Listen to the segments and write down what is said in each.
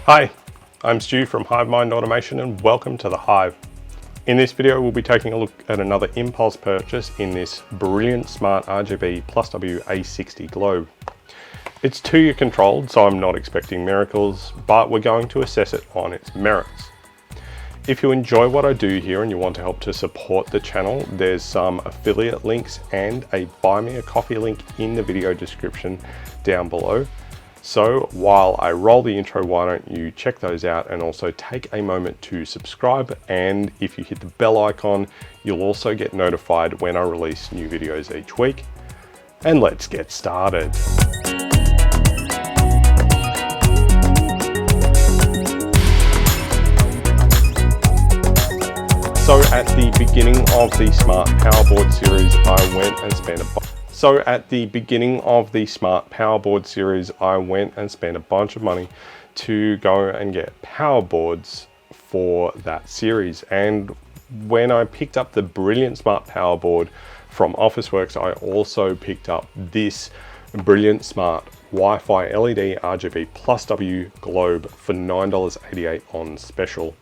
Hi, I'm Stu from HiveMind Automation and welcome to the Hive. In this video we'll be taking a look at another impulse purchase in this brilliant smart RGB+W A60 globe. It's Tuya controlled, so I'm not expecting miracles, but we're going to assess it on its merits. If you enjoy what I do here and you want to help to support the channel, there's some affiliate links and a buy me a coffee link in the video description down below. So while I roll the intro, why don't you check those out and also take a moment to subscribe, and if you hit the bell icon, you'll also get notified when I release new videos each week. And let's get started. So at the beginning of the Smart Powerboard series, I went and spent a bunch of money to go and get power boards for that series. And when I picked up the brilliant Smart Powerboard from Officeworks, I also picked up this brilliant smart Wi-Fi LED RGB+W globe for $9.88 on special.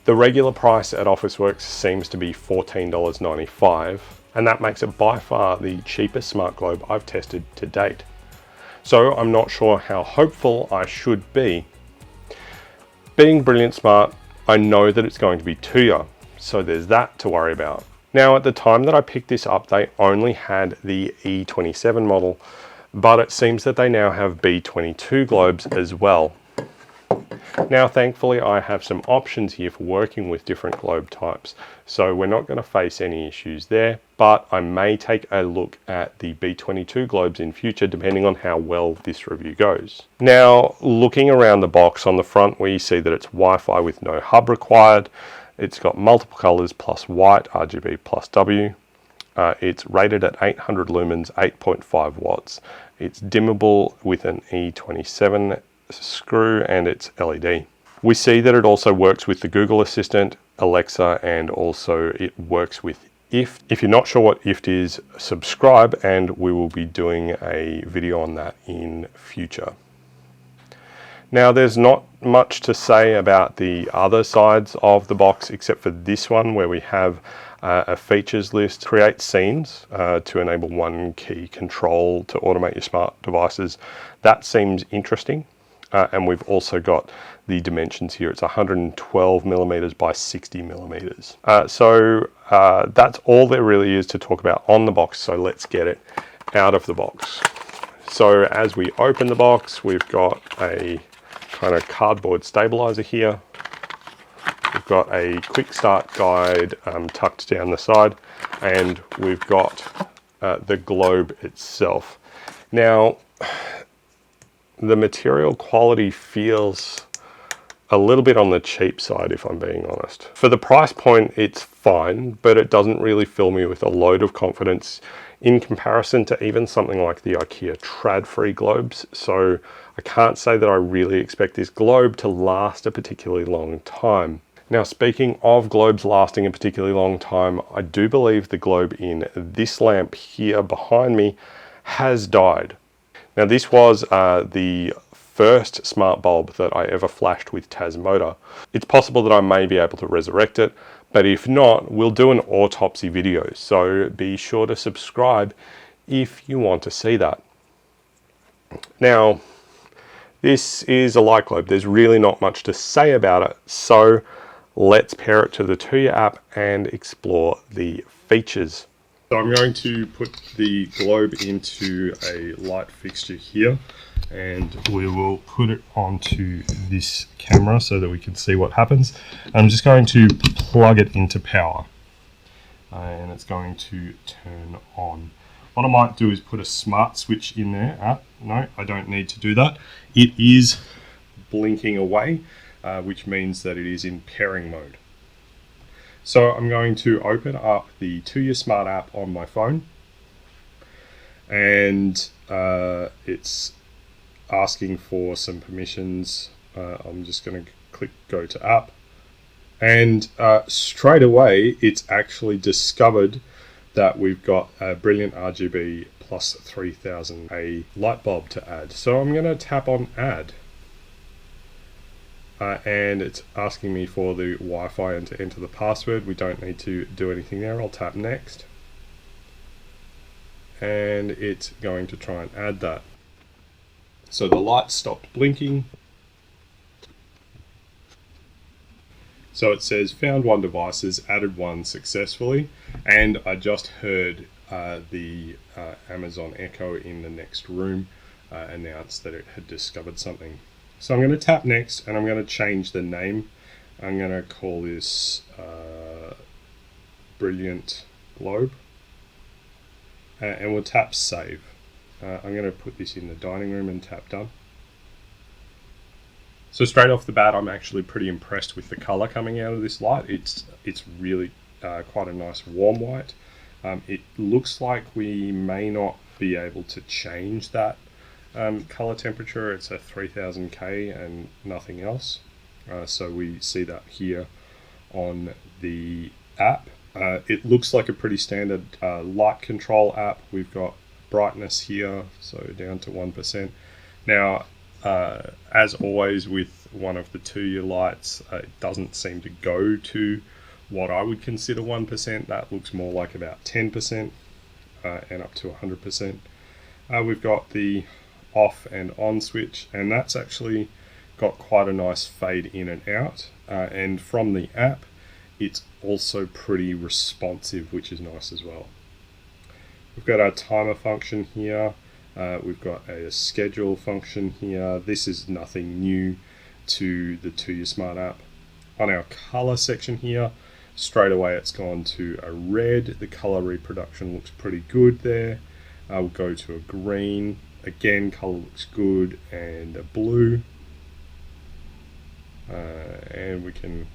The regular price at Officeworks seems to be $14.95, and that makes it by far the cheapest smart globe I've tested to date. So I'm not sure how hopeful I should be. Being brilliant smart, I know that it's going to be Tuya, so there's that to worry about. Now, at the time that I picked this up, they only had the E27 model, but it seems that they now have B22 globes as well. Now, thankfully, I have some options here for working with different globe types, so we're not going to face any issues there, but I may take a look at the B22 globes in future depending on how well this review goes. Now, looking around the box, on the front we see that it's Wi-Fi with no hub required. It's got multiple colors plus white RGB+W. It's rated at 800 lumens, 8.5 watts. It's dimmable with an E27 screw, and it's LED. We see that it also works with the Google Assistant, Alexa, and also it works with IFT. If you're not sure what IFT is, subscribe and we will be doing a video on that in future. Now, there's not much to say about the other sides of the box except for this one where we have a features list. Create scenes to enable one key control to automate your smart devices. That seems interesting. And we've also got the dimensions here. It's 112 millimeters by 60 millimeters. So that's all there really is to talk about on the box. So let's get it out of the box. So as we open the box, we've got a kind of cardboard stabilizer here. We've got a quick start guide tucked down the side, and we've got the globe itself. Now, the material quality feels a little bit on the cheap side, if I'm being honest. For the price point, it's fine, but it doesn't really fill me with a load of confidence in comparison to even something like the IKEA trad-free globes. So I can't say that I really expect this globe to last a particularly long time. Now, speaking of globes lasting a particularly long time, I do believe the globe in this lamp here behind me has died. Now, this was the first smart bulb that I ever flashed with Tasmotor. It's possible that I may be able to resurrect it, but if not, we'll do an autopsy video. So be sure to subscribe if you want to see that. Now, this is a light globe. There's really not much to say about it. So let's pair it to the Tuya app and explore the features. So I'm going to put the globe into a light fixture here, and we will put it onto this camera so that we can see what happens. I'm just going to plug it into power, and it's going to turn on. What I might do is put a smart switch in there. No, I don't need to do that. It is blinking away, which means that it is in pairing mode. So I'm going to open up the Tuya Smart app on my phone, and it's asking for some permissions. I'm just going to click go to app, and straight away it's actually discovered that we've got a brilliant RGB plus 3000 a light bulb to add. So I'm going to tap on add. and it's asking me for the Wi-Fi and to enter the password. We don't need to do anything there. I'll tap next, and it's going to try and add that. So the light stopped blinking. So it says found one devices, added one successfully, and I just heard the Amazon Echo in the next room announce that it had discovered something. So I'm going to tap next, and I'm going to change the name. I'm going to call this Brilliant Globe, and we'll tap save. I'm going to put this in the dining room and tap done. So straight off the bat, I'm actually pretty impressed with the color coming out of this light. It's really quite a nice warm white. It looks like we may not be able to change that color temperature. It's a 3000K and nothing else. So we see that here on the app. It looks like a pretty standard light control app. We've got brightness here, so down to 1%. Now, as always with one of the Tuya lights, it doesn't seem to go to what I would consider 1%. That looks more like about 10% and up to 100%. We've got the off and on switch, and that's actually got quite a nice fade in and out. And from the app, it's also pretty responsive, which is nice as well. We've got our timer function here. We've got a schedule function here. This is nothing new to the Tuya Smart app. On our color section here, straight away it's gone to a red. The color reproduction looks pretty good there. We'll go to a green. Again, color looks good, and a blue. And we can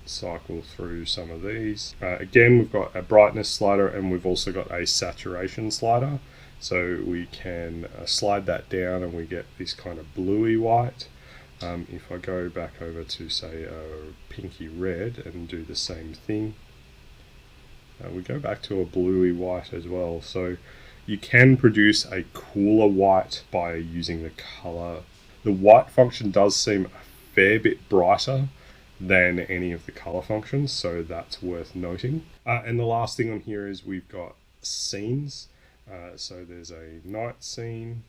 cycle through some of these. Again, we've got a brightness slider, and we've also got a saturation slider. So we can slide that down and we get this kind of bluey white. If I go back over to say a pinky red and do the same thing, we go back to a bluey white as well. So you can produce a cooler white by using the color. The white function does seem a fair bit brighter than any of the color functions, so that's worth noting. And the last thing on here is we've got scenes. So there's a night scene,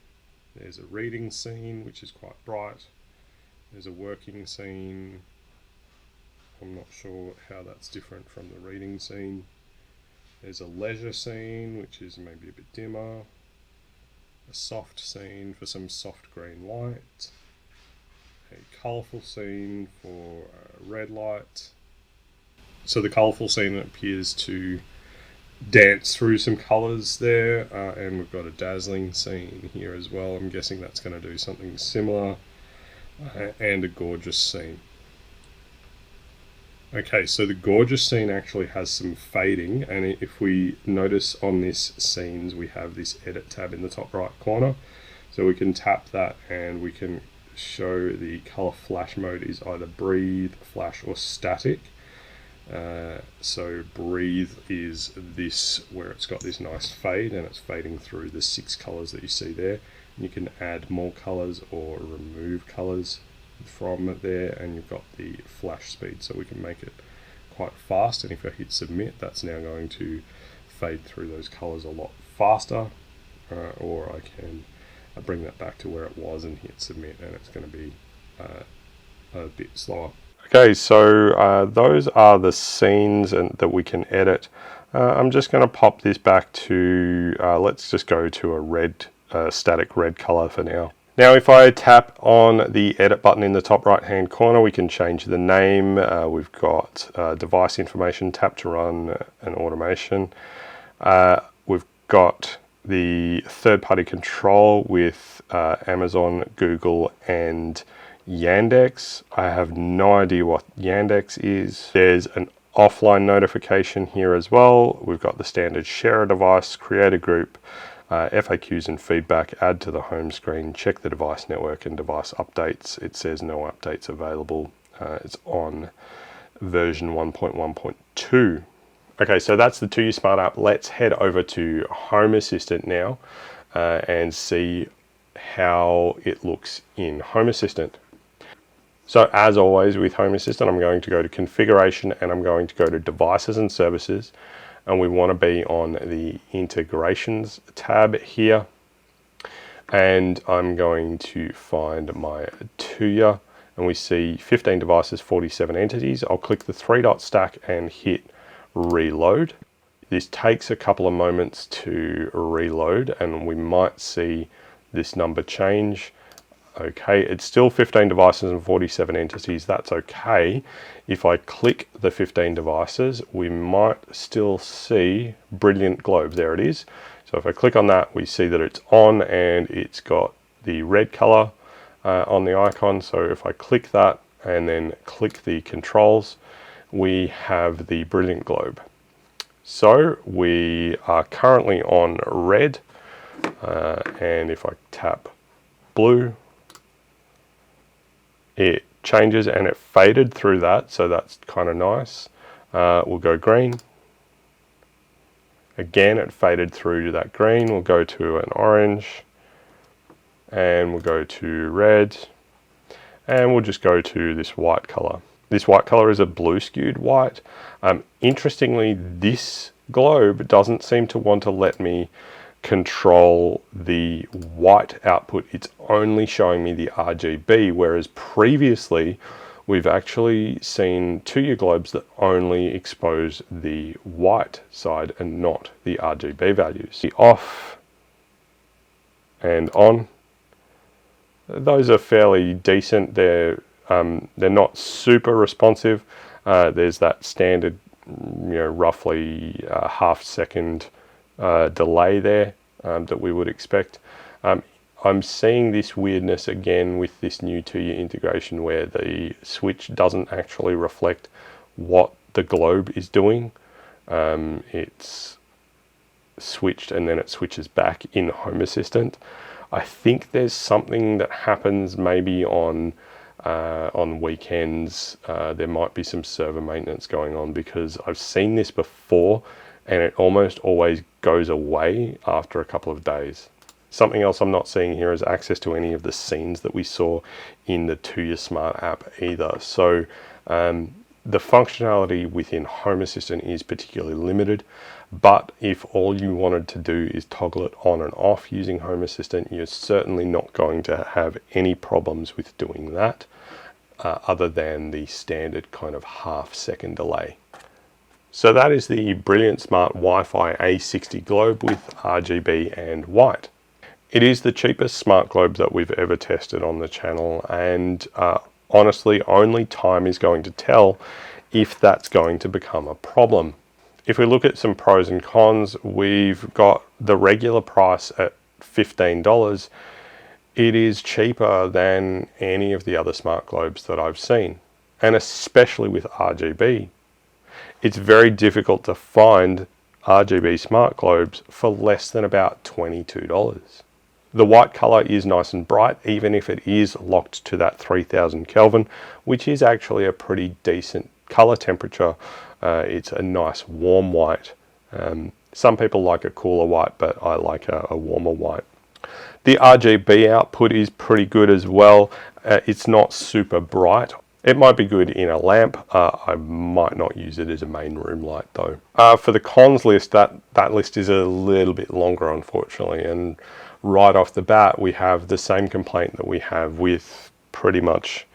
there's a reading scene, which is quite bright, there's a working scene. I'm not sure how that's different from the reading scene. There's a leisure scene, which is maybe a bit dimmer, a soft scene for some soft green light, a colourful scene for red light. So the colourful scene appears to dance through some colours there, and we've got a dazzling scene here as well. I'm guessing that's going to do something similar, and a gorgeous scene. Okay, so the gorgeous scene actually has some fading, and if we notice on this scenes, we have this edit tab in the top right corner. So we can tap that and we can show the color flash mode is either breathe, flash, or static. So breathe is this, where it's got this nice fade and it's fading through the 6 colors that you see there. You can add more colors or remove colors from there, and you've got the flash speed, so we can make it quite fast, and if I hit submit, that's now going to fade through those colors a lot faster, or I can bring that back to where it was and hit submit, and it's going to be a bit slower. Okay, so those are the scenes that we can edit. I'm just going to pop this back to, let's just go to a red, static red color for now. Now if I tap on the edit button in the top right hand corner, we can change the name. We've got device information, tap to run an automation. We've got the third-party control with Amazon, Google, and Yandex. I have no idea what Yandex is. There's an offline notification here as well. We've got the standard share a device, create a group, FAQs and feedback, add to the home screen, check the device network and device updates. It says no updates available. It's on version 1.1.2. Okay, so that's the Tuya Smart app. Let's head over to Home Assistant now and see how it looks in Home Assistant. So as always with Home Assistant, I'm going to go to configuration and I'm going to go to devices and services, and we want to be on the integrations tab here, and I'm going to find my Tuya, and we see 15 devices, 47 entities. I'll click the 3-dot stack and hit reload. This takes a couple of moments to reload and we might see this number change. Okay, it's still 15 devices and 47 entities. That's okay. If I click the 15 devices, we might still see brilliant globe. There it is. So if I click on that, we see that it's on and it's got the red color on the icon. So if I click that and then click the controls, we have the brilliant globe. So we are currently on red, and if I tap blue, it changes and it faded through that, so that's kind of nice. We'll go green. Again, it faded through to that green. We'll go to an orange, and we'll go to red, and we'll just go to this white color. This white color is a blue skewed white. Interestingly, this globe doesn't seem to want to let me control the white output. It's only showing me the RGB, whereas previously we've actually seen Tuya globes that only expose the white side and not the RGB values. The off and on, those are fairly decent. They're not super responsive. There's that standard, roughly half-second delay there that we would expect. I'm seeing this weirdness again with this new Tuya integration where the switch doesn't actually reflect what the globe is doing. It's switched and then it switches back in Home Assistant. I think there's something that happens maybe on weekends. There might be some server maintenance going on, because I've seen this before and it almost always goes away after a couple of days. Something else I'm not seeing here is access to any of the scenes that we saw in the Tuya Smart app either. So the functionality within Home Assistant is particularly limited, but if all you wanted to do is toggle it on and off using Home Assistant, you're certainly not going to have any problems with doing that, other than the standard kind of half-second delay. So that is the Brilliant Smart Wi-Fi A60 globe with RGB and white. It is the cheapest smart globe that we've ever tested on the channel, and honestly, only time is going to tell if that's going to become a problem. If we look at some pros and cons, we've got the regular price at $15. It is cheaper than any of the other smart globes that I've seen, and especially with RGB. It's very difficult to find RGB smart globes for less than about $22. The white color is nice and bright, even if it is locked to that 3000 Kelvin, which is actually a pretty decent color temperature. It's a nice warm white. Some people like a cooler white, but I like a warmer white. The RGB output is pretty good as well. It's not super bright. It might be good in a lamp. I might not use it as a main room light though. For the cons list, that list is a little bit longer, unfortunately, and right off the bat we have the same complaint that we have with pretty much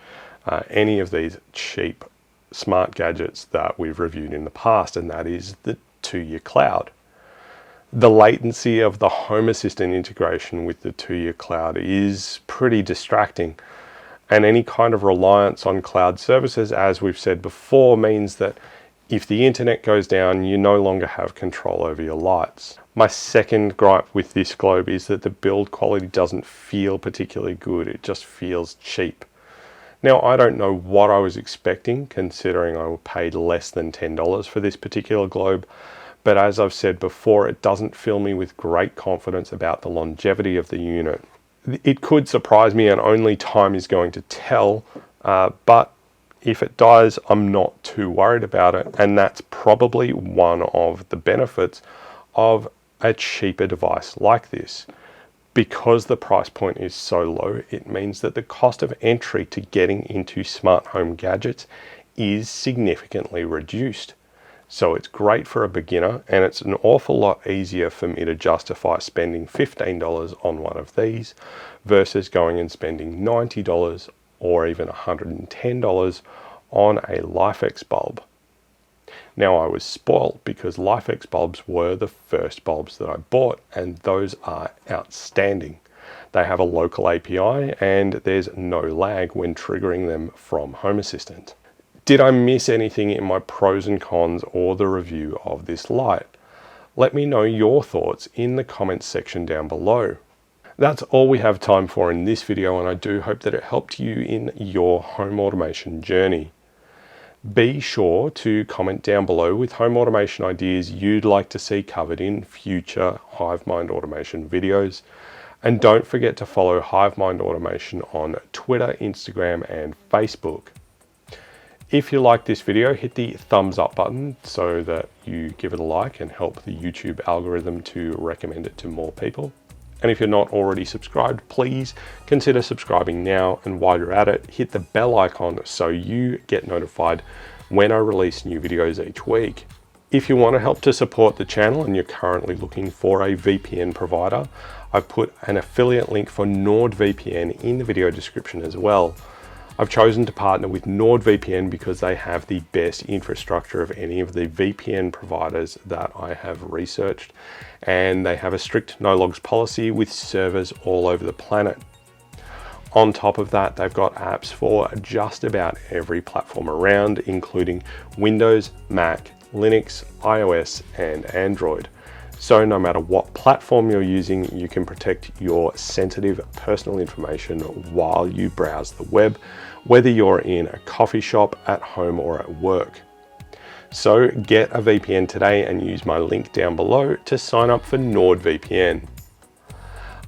any of these cheap smart gadgets that we've reviewed in the past, and that is the Tuya Cloud. The latency of the Home Assistant integration with the Tuya Cloud is pretty distracting. And any kind of reliance on cloud services, as we've said before, means that if the internet goes down, you no longer have control over your lights. My second gripe with this globe is that the build quality doesn't feel particularly good. It just feels cheap. Now, I don't know what I was expecting, considering I paid less than $10 for this particular globe. But as I've said before, it doesn't fill me with great confidence about the longevity of the unit. It could surprise me, and only time is going to tell, but if it dies, I'm not too worried about it, and that's probably one of the benefits of a cheaper device like this. Because the price point is so low, it means that the cost of entry to getting into smart home gadgets is significantly reduced. So it's great for a beginner, and it's an awful lot easier for me to justify spending $15 on one of these versus going and spending $90 or even $110 on a LifeX bulb. Now, I was spoilt because LifeX bulbs were the first bulbs that I bought, and those are outstanding. They have a local API and there's no lag when triggering them from Home Assistant. Did I miss anything in my pros and cons or the review of this light? Let me know your thoughts in the comments section down below. That's all we have time for in this video, and I do hope that it helped you in your home automation journey. Be sure to comment down below with home automation ideas you'd like to see covered in future HiveMind automation videos. And don't forget to follow HiveMind Automation on Twitter, Instagram, and Facebook. If you like this video, hit the thumbs up button so that you give it a like and help the YouTube algorithm to recommend it to more people. And if you're not already subscribed, please consider subscribing now. And while you're at it, hit the bell icon so you get notified when I release new videos each week. If you want to help to support the channel and you're currently looking for a VPN provider, I've put an affiliate link for NordVPN in the video description as well. I've chosen to partner with NordVPN because they have the best infrastructure of any of the VPN providers that I have researched, and they have a strict no logs policy with servers all over the planet. On top of that, they've got apps for just about every platform around, including Windows, Mac, Linux, iOS, and Android. So no matter what platform you're using, you can protect your sensitive personal information while you browse the web, whether you're in a coffee shop, at home, or at work. So get a VPN today and use my link down below to sign up for NordVPN.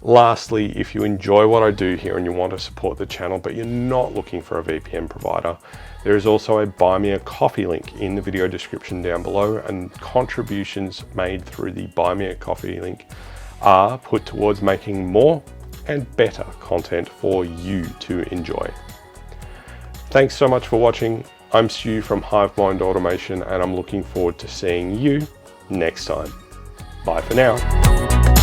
Lastly, if you enjoy what I do here and you want to support the channel, but you're not looking for a VPN provider, there is also a Buy Me a Coffee link in the video description down below, and contributions made through the Buy Me a Coffee link are put towards making more and better content for you to enjoy. Thanks so much for watching. I'm Stu from HiveMind Automation, and I'm looking forward to seeing you next time. Bye for now.